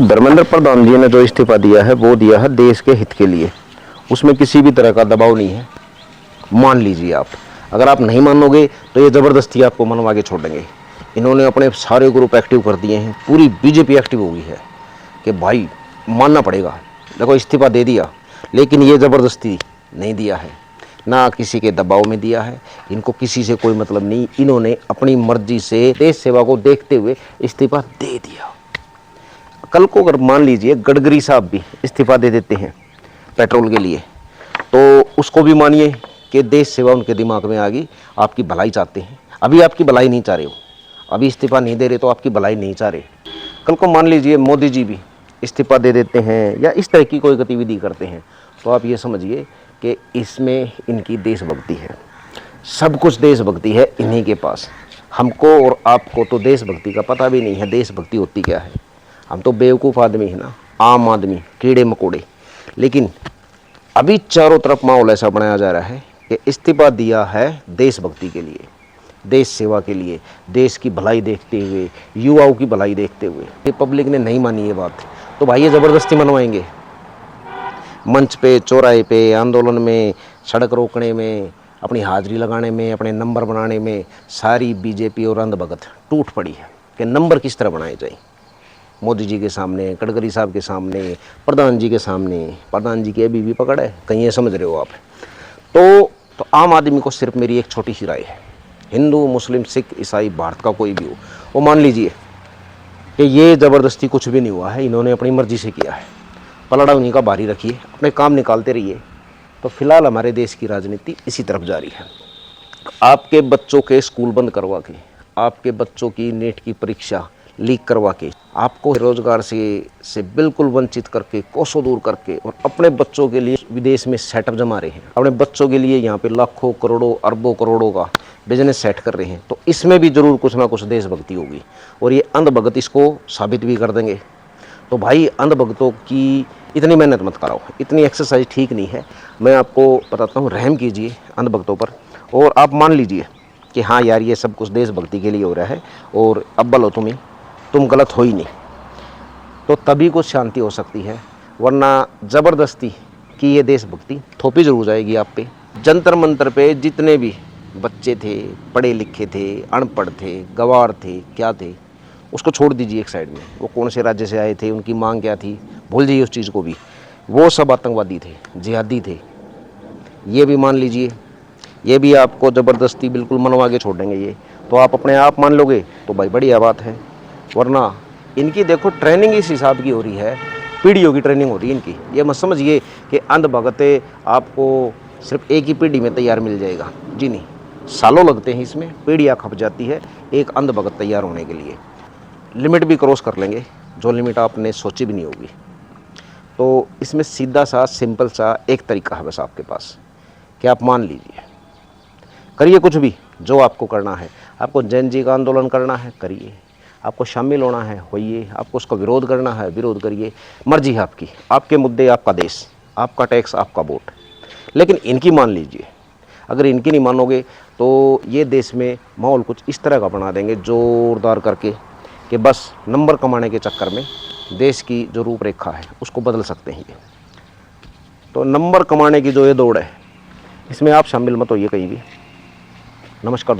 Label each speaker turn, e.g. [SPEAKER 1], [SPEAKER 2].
[SPEAKER 1] धर्मेंद्र प्रधान जी ने जो इस्तीफा दिया है वो दिया है देश के हित के लिए। उसमें किसी भी तरह का दबाव नहीं है। मान लीजिए आप, अगर आप नहीं मानोगे तो ये ज़बरदस्ती आपको मनवा के छोड़ेंगे। इन्होंने अपने सारे ग्रुप एक्टिव कर दिए हैं, पूरी बीजेपी एक्टिव हो गई है कि भाई मानना पड़ेगा। देखो इस्तीफा दे दिया, लेकिन ये ज़बरदस्ती नहीं दिया है, ना किसी के दबाव में दिया है। इनको किसी से कोई मतलब नहीं, इन्होंने अपनी मर्जी से देश सेवा को देखते हुए इस्तीफा दे दिया। कल को अगर मान लीजिए गडकरी साहब भी इस्तीफा दे देते हैं पेट्रोल के लिए, तो उसको भी मानिए कि देश सेवा उनके दिमाग में आ गई, आपकी भलाई चाहते हैं। अभी आपकी भलाई नहीं चाह रहे हो, अभी इस्तीफा नहीं दे रहे तो आपकी भलाई नहीं चाह रहे। कल को मान लीजिए मोदी जी भी इस्तीफा दे देते हैं या इस तरह की कोई गतिविधि करते हैं, तो आप ये समझिए कि इसमें इनकी देशभक्ति है। सब कुछ देशभक्ति है इन्हीं के पास। हमको और आपको तो देशभक्ति का पता भी नहीं है, देशभक्ति होती क्या है। हम तो बेवकूफ़ आदमी है ना, आम आदमी, कीड़े मकोड़े। लेकिन अभी चारों तरफ माहौल ऐसा बनाया जा रहा है कि इस्तीफा दिया है देशभक्ति के लिए, देश सेवा के लिए, देश की भलाई देखते हुए, युवाओं की भलाई देखते हुए। ये पब्लिक ने नहीं मानी ये बात, तो भाई ये ज़बरदस्ती मनवाएंगे। मंच पे, चौराहे पे, आंदोलन में, सड़क रोकने में, अपनी हाजिरी लगाने में, अपने नंबर बनाने में सारी बीजेपी और अंधभगत टूट पड़ी है कि नंबर किस तरह बनाए जाए। मोदी जी के सामने, गडकरी साहब के सामने, प्रधान जी के सामने। प्रधान जी की अभी भी पकड़ है, कहीं ये समझ रहे हो आप। तो आम आदमी को सिर्फ मेरी एक छोटी सी राय है, हिंदू, मुस्लिम, सिख, ईसाई, भारत का कोई भी हो, वो मान लीजिए कि ये ज़बरदस्ती कुछ भी नहीं हुआ है, इन्होंने अपनी मर्जी से किया है। पलड़ा उन्हीं का भारी रखिए, अपने काम निकालते रहिए। तो फिलहाल हमारे देश की राजनीति इसी तरफ जारी है। आपके बच्चों के स्कूल बंद करवा के, आपके बच्चों की नेट की परीक्षा लीक करवा के, आपको रोजगार से बिल्कुल वंचित करके, कोसों दूर करके, और अपने बच्चों के लिए विदेश में सेटअप जमा रहे हैं, अपने बच्चों के लिए यहाँ पे लाखों करोड़ों अरबों करोड़ों का बिजनेस सेट कर रहे हैं। तो इसमें भी जरूर कुछ ना कुछ देशभक्ति होगी, और ये अंधभगत इसको साबित भी कर देंगे। तो भाई अंधभक्तों की इतनी मेहनत मत कराओ, इतनी एक्सरसाइज ठीक नहीं है। मैं आपको बताता हूँ, रहम कीजिए अंधभक्तों पर, और आप मान लीजिए कि हाँ यार ये सब कुछ देशभक्ति के लिए हो रहा है, और अव्वल हो तुम गलत हो ही नहीं, तो तभी कुछ शांति हो सकती है। वरना ज़बरदस्ती की ये देशभक्ति थोपी जरूर जाएगी आप पे। जंतर मंतर पे जितने भी बच्चे थे, पढ़े लिखे थे, अनपढ़ थे, गंवार थे, क्या थे, उसको छोड़ दीजिए एक साइड में। वो कौन से राज्य से आए थे, उनकी मांग क्या थी, भूल जाइए उस चीज़ को भी। वो सब आतंकवादी थे, जिहादी थे, ये भी मान लीजिए। ये भी आपको ज़बरदस्ती बिल्कुल मनवा के छोड़ देंगे ये, तो आप अपने आप मान लोगे तो भाई बढ़िया बात है। वरना इनकी देखो ट्रेनिंग इस हिसाब की हो रही है, पीढ़ियों की ट्रेनिंग हो रही है इनकी। ये मत समझिए कि अंधभगत आपको सिर्फ एक ही पीढ़ी में तैयार मिल जाएगा, जी नहीं, सालों लगते हैं इसमें, पीढ़ियाँ खप जाती है एक अंधभगत तैयार होने के लिए। लिमिट भी क्रॉस कर लेंगे, जो लिमिट आपने सोची भी नहीं होगी। तो इसमें सीधा सा सिंपल सा एक तरीका है बस आपके पास, कि आप मान लीजिए, करिए कुछ भी जो आपको करना है। आपको जैन जी का आंदोलन करना है, करिए। आपको शामिल होना है, होइए। आपको उसका विरोध करना है, विरोध करिए, मर्जी है आपकी। आपके मुद्दे, आपका देश, आपका टैक्स, आपका वोट। लेकिन इनकी मान लीजिए, अगर इनकी नहीं मानोगे तो ये देश में माहौल कुछ इस तरह का बना देंगे ज़ोरदार करके कि बस नंबर कमाने के चक्कर में देश की जो रूपरेखा है उसको बदल सकते हैं ये। तो नंबर कमाने की जो ये दौड़ है, इसमें आप शामिल मत होइए कहीं भी। नमस्कार।